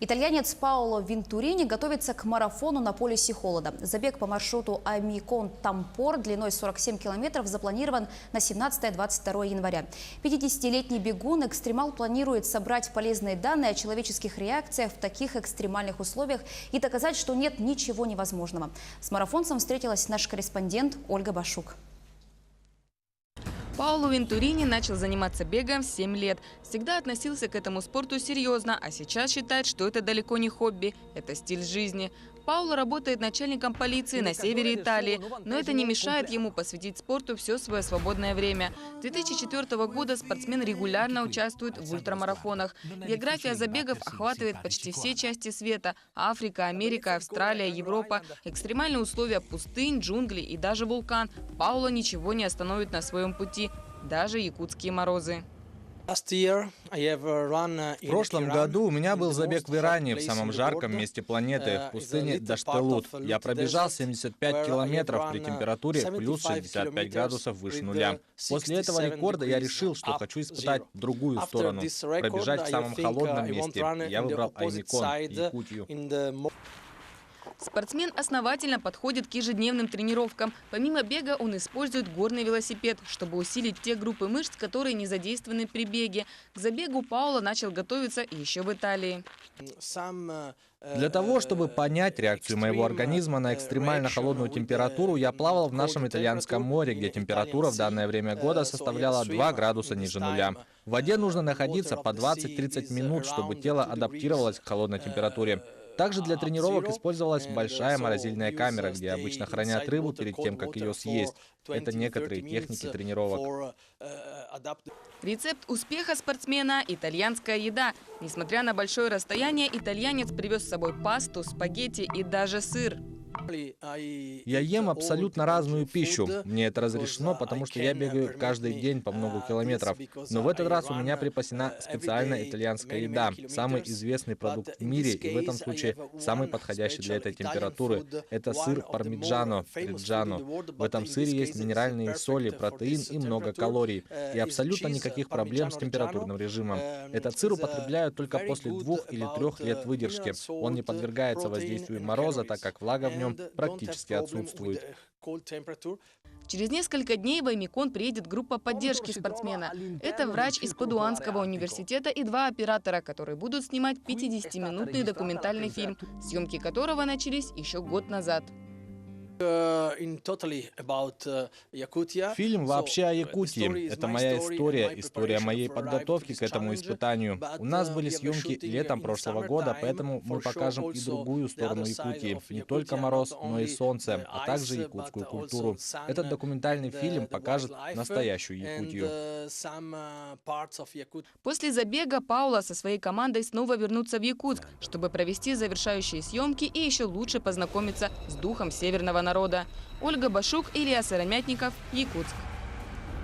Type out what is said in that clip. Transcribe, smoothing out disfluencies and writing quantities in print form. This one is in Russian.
Итальянец Паоло Вентурини готовится к марафону на полюсе холода. Забег по маршруту Амикон-Тампор длиной 47 километров запланирован на 17-22 января. 50-летний бегун-экстремал планирует собрать полезные данные о человеческих реакциях в таких экстремальных условиях и доказать, что нет ничего невозможного. С марафонцем встретилась наш корреспондент Ольга Башук. Паоло Вентурини начал заниматься бегом в 7 лет. Всегда относился к этому спорту серьезно, а сейчас считает, что это далеко не хобби, это стиль жизни. Паоло работает начальником полиции на севере Италии, но это не мешает ему посвятить спорту все свое свободное время. С 2004 года спортсмен регулярно участвует в ультрамарафонах. География забегов охватывает почти все части света – Африка, Америка, Австралия, Европа. Экстремальные условия пустынь, джунгли и даже вулкан. Паоло ничего не остановит на своем пути, даже якутские морозы. В прошлом году у меня был забег в Иране, в самом жарком месте планеты, в пустыне Даштелут. Я пробежал 75 километров при температуре плюс 65 градусов выше нуля. После этого рекорда я решил, что хочу испытать другую сторону, пробежать в самом холодном месте. Я выбрал Аймикон, Якутию. Спортсмен основательно подходит к ежедневным тренировкам. Помимо бега он использует горный велосипед, чтобы усилить те группы мышц, которые не задействованы при беге. К забегу Паоло начал готовиться еще в Италии. Для того, чтобы понять реакцию моего организма на экстремально холодную температуру, я плавал в нашем итальянском море, где температура в данное время года составляла 2 градуса ниже нуля. В воде нужно находиться по 20-30 минут, чтобы тело адаптировалось к холодной температуре. Также для тренировок использовалась большая морозильная камера, где обычно хранят рыбу перед тем, как ее съесть. Это некоторые техники тренировок. Рецепт успеха спортсмена – итальянская еда. Несмотря на большое расстояние, итальянец привез с собой пасту, спагетти и даже сыр. Я ем абсолютно разную пищу. Мне это разрешено, потому что я бегаю каждый день по много километров. Но в этот раз у меня припасена специальная итальянская еда. Самый известный продукт в мире и в этом случае самый подходящий для этой температуры. Это сыр пармиджано, риджано. В этом сыре есть минеральные соли, протеин и много калорий. И абсолютно никаких проблем с температурным режимом. Этот сыр употребляют только после 2 или 3 лет выдержки. Он не подвергается воздействию мороза, так как влага в нем практически отсутствует. Через несколько дней в Аймикон приедет группа поддержки спортсмена. Это врач из Падуанского университета и 2 оператора, которые будут снимать 50-минутный документальный фильм, съемки которого начались еще год назад. Фильм вообще о Якутии. Это моя история, история моей подготовки к этому испытанию. У нас были съемки летом прошлого года, поэтому мы покажем и другую сторону Якутии. Не только мороз, но и солнце, а также якутскую культуру. Этот документальный фильм покажет настоящую Якутию. После забега Паоло со своей командой снова вернутся в Якутск, чтобы провести завершающие съемки и еще лучше познакомиться с духом северного народа. Ольга Башук, Илья Сыромятников, Якутск.